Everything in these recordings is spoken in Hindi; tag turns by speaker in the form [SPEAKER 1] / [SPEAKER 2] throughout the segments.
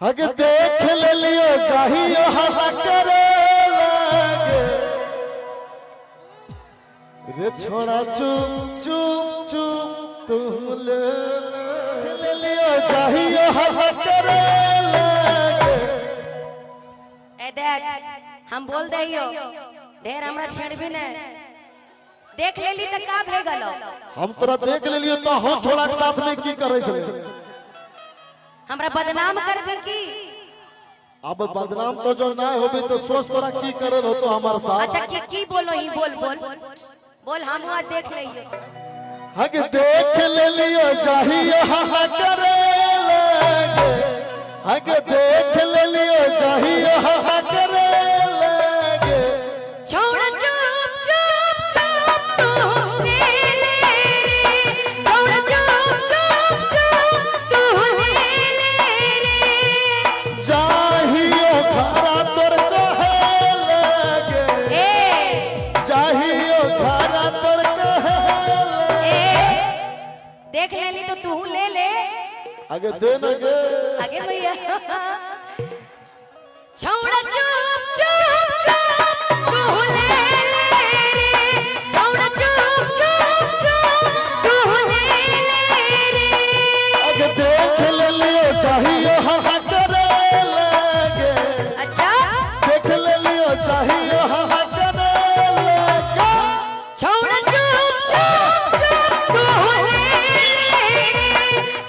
[SPEAKER 1] अगे देख ले लियो चाहिए हला करे लगे रे छोड़ा चुप चुप चुप तुम ले लियो चाहिए हला करे लगे।
[SPEAKER 2] ए देख हम बोल दइयो ढेर हमरा छेड़बी ने देख लेली त का भे गलो।
[SPEAKER 1] हम तोरा देख ले लियो तो हम छोड़ा के साथ में की करे छे
[SPEAKER 2] हमरा बदनाम करबे की।
[SPEAKER 1] अब बदनाम तो जो ना होबे तो सोच तोरा की करे हो तो हमारे साथ।
[SPEAKER 2] अच्छा की बोलो ही बोल बोल बोल हम आज देख लेइयो।
[SPEAKER 1] हग देख ले लियो चाहिए हला करे लगे हग देख ले लियो चाहिए हला करे लगे।
[SPEAKER 2] छोड़ चुप चुप चुप तू ले ले रे छोड़ चुप चुप चुप तू ले ले रे
[SPEAKER 1] चाहिए घरा तोर कहे लगे चाहिए घरा तोर कहे लगे।
[SPEAKER 2] देख लेली तो तू ले ले
[SPEAKER 1] आगे दे न गे
[SPEAKER 2] आगे भैया। छोड़ चुप चुप चुप तू ले ले रे छोड़ चुप चुप चुप तू ले ले रे।
[SPEAKER 1] आगे देख ले लियो चाहिए हला करे लगे
[SPEAKER 2] अच्छा
[SPEAKER 1] देख ले लियो चाहिए हला करे लगे।
[SPEAKER 2] छोड़ चुप चुप चुप तू ले ले रे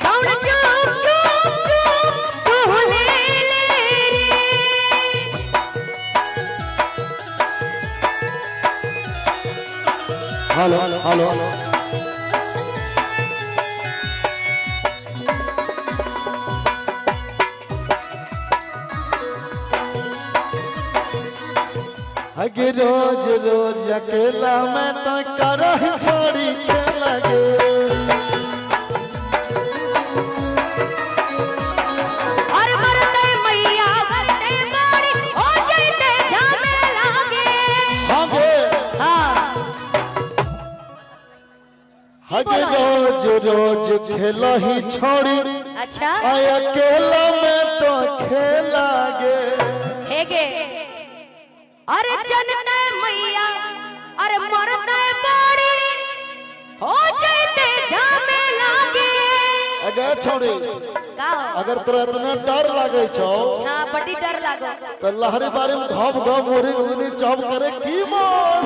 [SPEAKER 2] छोड़ चुप चुप चुप तू ले ले रे।
[SPEAKER 1] हेलो हेलो अगे रोज रोज अकेला मैं तो करह छोड़ी के लगे
[SPEAKER 2] और मरते मैया मरते बाड़ी हो जइते जामे लागे।
[SPEAKER 1] हगे हगे रोज रोज खेला ही छोड़ी
[SPEAKER 2] अच्छा
[SPEAKER 1] अकेला मैं तो खेला गे।
[SPEAKER 2] हेगे अरे जनते मैया अरे मरते बाड़ी हो जइते जामे लागे।
[SPEAKER 1] अगर छोड़ी
[SPEAKER 2] का हो?
[SPEAKER 1] अगर तोरा इतना डर लागे छो
[SPEAKER 2] हाँ बड़ी डर लागो।
[SPEAKER 1] तो लहरी बारी में घम घम मोरी उनी चौप करे की मोर।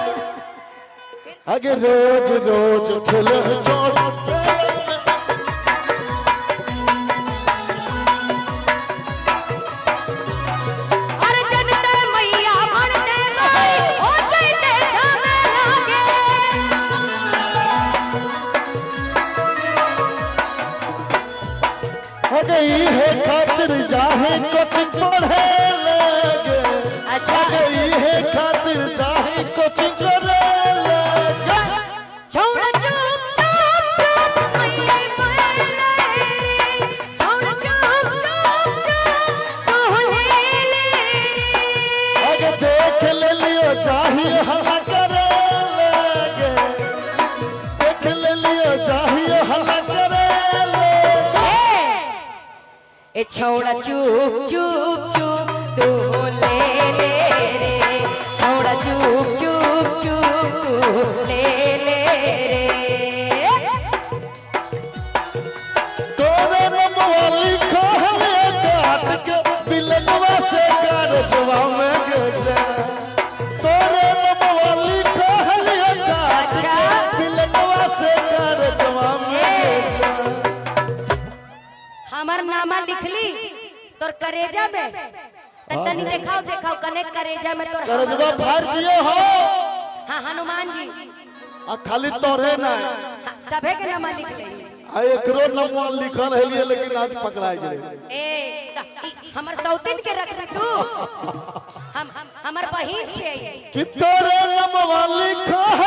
[SPEAKER 1] अगे रोज रोज खेले छोड़
[SPEAKER 2] अरे जनते मैया मरते बाड़ी हो जइते जामे लागे।
[SPEAKER 1] अगे है खातिर जाहे कुछ पढ़े लगे
[SPEAKER 2] अच्छा
[SPEAKER 1] अगे है खातिर जाहे कुछ करे लगे।
[SPEAKER 2] छोड़ चुप चुप चुप मैया मर ले रे छोड़ चुप चुप चुप तू ले ले रे।
[SPEAKER 1] अगे देख ले लियो चाहिए हला करे लगे देख ले लियो चाहिए हला करे लगे।
[SPEAKER 2] ए छोड़ा चुप चुप चुप तू ले ले रे छोड़ा चुप चुप चुप तू ले ले रे।
[SPEAKER 1] तोरे रमवाली कहले काट के बिलनवा से कारजवा में गजा तोरे रमवाली कहले काट के बिलनवा से कारजवा में गजा।
[SPEAKER 2] हमार नामा लिखली तोर करेजा में तनी देखाओ देखाओ कने करेजा में तोर
[SPEAKER 1] कारजवा फाड़ दियो हो
[SPEAKER 2] हाँ हनुमान जी
[SPEAKER 1] आ खाली तोरे ना
[SPEAKER 2] सभे के नामा लिख ले।
[SPEAKER 1] आ एकरो नमवा लिखल है लिए लेकिन आज पकड़ा गेले।
[SPEAKER 2] ए हमर सौतिन के रख तू हमर बहिन छे
[SPEAKER 1] कि तोरे नमवा लिखल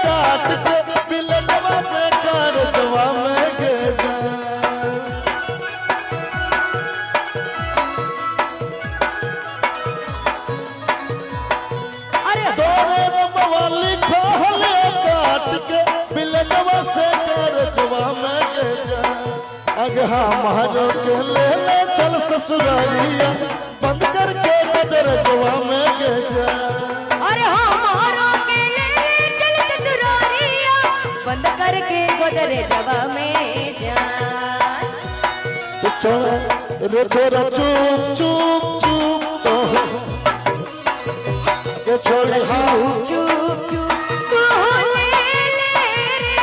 [SPEAKER 1] काट के बिलनवा से कारजवा में गजा।
[SPEAKER 2] अरे
[SPEAKER 1] तोरे नमवा लिखल काट के बिलनवा से कारजवा में गजा। अग अगे हमारो के ले ले चल ससुरालिया बंद करके दरजवा में के जा
[SPEAKER 2] अरे हमारो के ले चल ससुरालिया बंद करके गोदरेजवा में जा
[SPEAKER 1] रे छोरा चुप चुप चुप तो के छोड़ी हाँ
[SPEAKER 2] चुप चुप तू ले रे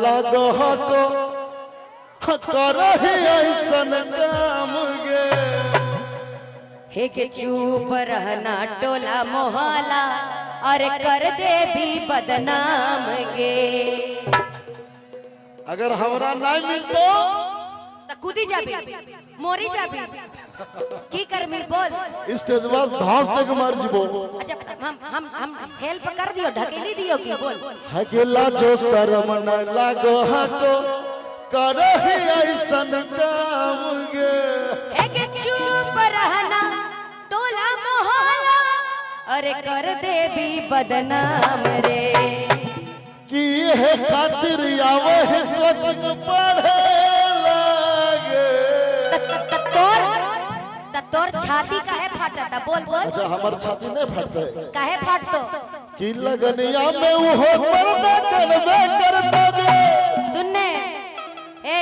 [SPEAKER 1] लगो हको करही ऐसन काम गे
[SPEAKER 2] हे के चुप रहना टोला मोहल्ला अरे कर दे भी बदनाम गे
[SPEAKER 1] अगर हमरा नहीं मिलतो
[SPEAKER 2] त कूदी जाबी मोरी जाबी की कर मिल बोल
[SPEAKER 1] स्टेज बस धांस तक मार जीबो
[SPEAKER 2] अच्छा हम हेल्प कर दियो ढकेली दियो की बोल
[SPEAKER 1] हकेला जो शर्म न लागो हको करही ऐसन काम गे
[SPEAKER 2] हे के चुप रहना टोला मोहल्ला अरे कर दे भी बदनाम रे
[SPEAKER 1] कि है खातिर आवे है कोचिंग पढ़े लागे
[SPEAKER 2] तोर छाती काहे फाटता बोल बोल
[SPEAKER 1] अच्छा हमर छाती नहीं फटते
[SPEAKER 2] काहे फाटतो
[SPEAKER 1] कि लगनिया में वो पर्दा कलमे करता दे
[SPEAKER 2] सुनने ए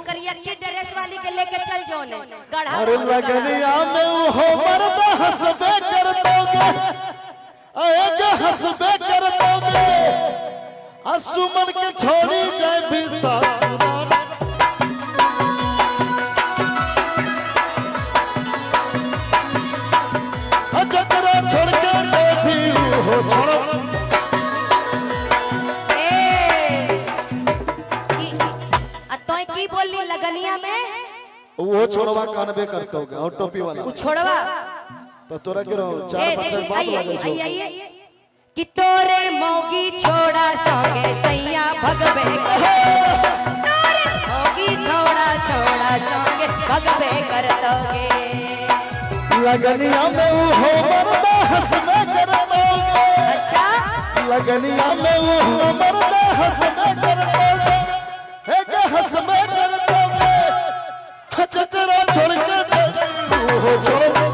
[SPEAKER 2] करिया की ड्रेस वाली के लेके चल जाओ ने गढ़ा
[SPEAKER 1] अरे लगनिया में वो पर्दा हंसबे करतोगे आएगा हंसबे करतोगे असुमन के छोड़ी जाए भी सासुराल जकरा छोड़ के जो भी हो छोड़ो
[SPEAKER 2] तोय की बोली लगनिया में
[SPEAKER 1] वो छोड़वा कानबे करतोगे और टोपी वाला
[SPEAKER 2] वो छोड़वा
[SPEAKER 1] तो तोरा के रहो 4-5 बात लगे छो
[SPEAKER 2] कि तोरे मौगी छोड़ा संगे सैया भगबे तोरे मौगी छोड़ा छोड़ा संगे भगबे करतोगे
[SPEAKER 1] लगनिया में वो मर्दा हंसबे करतोगे
[SPEAKER 2] अच्छा
[SPEAKER 1] लगनिया में वो मर्दा हंसबे करतोगे हे के हंसबे करतोगे जकरा छोड़ के हो छोड़ो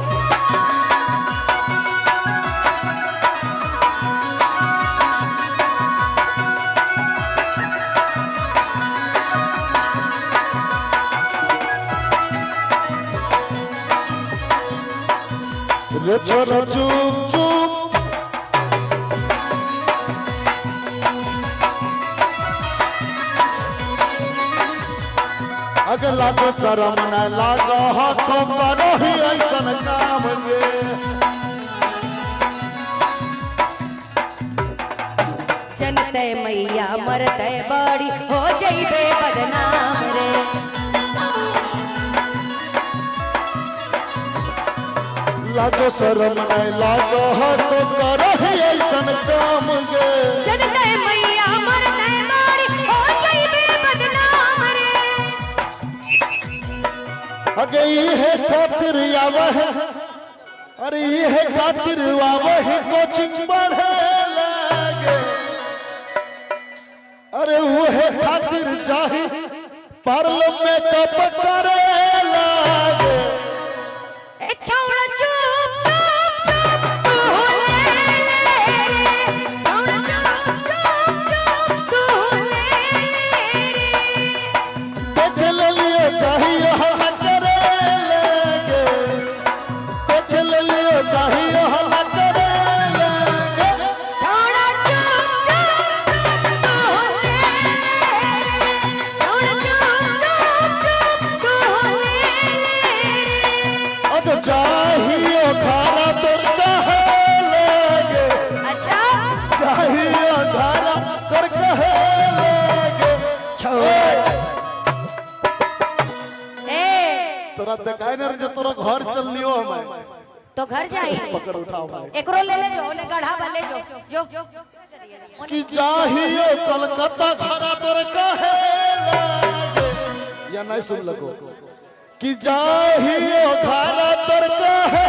[SPEAKER 1] रे छोरा चुप चुप अगला तो शरम न लागो हाथों करो ही ऐसन काम गे
[SPEAKER 2] जनते मैया मरते बड़ी हो जइबे बदनाम रे
[SPEAKER 1] लाजो शरम न लागो हाथों करो ही ऐसन काम गे
[SPEAKER 2] जनते मैया मरते बड़ी हो जइबे बदनाम रे
[SPEAKER 1] अगे ये खातिर आवे है अरे ये खातिर आवे है कोचिंग पढ़े लागे अरे वो है खातिर जाही पार्लियामेंट पकड़े लागे
[SPEAKER 2] ए छौड़ा चुप चुप चुप तू ले रे छौड़ा चुप चुप चुप तू ले रे
[SPEAKER 1] देख ले लियो चाहिए हल्ला करे लागे देख ले लियो चाहिए हल्ला करे लागे
[SPEAKER 2] छौड़ा चुप चुप तू ले रे छौड़ा चुप चुप तू ले
[SPEAKER 1] अब चाहिए खारा तो कहे लागे
[SPEAKER 2] अच्छा
[SPEAKER 1] चाहिए खारा कर कहे लागे
[SPEAKER 2] ए
[SPEAKER 1] तोरा देखाय न जो तोरा घर चल लियो हमें
[SPEAKER 2] तो घर जाई
[SPEAKER 1] पकड़ उठाओ भाई
[SPEAKER 2] एकरो ले ले जो ले गढ़ा वाले जो
[SPEAKER 1] कि जाहियो कलकत्ता खरा तोर कहे लागे या नहीं सुन लगो कि जाहियो खरा तोर कहे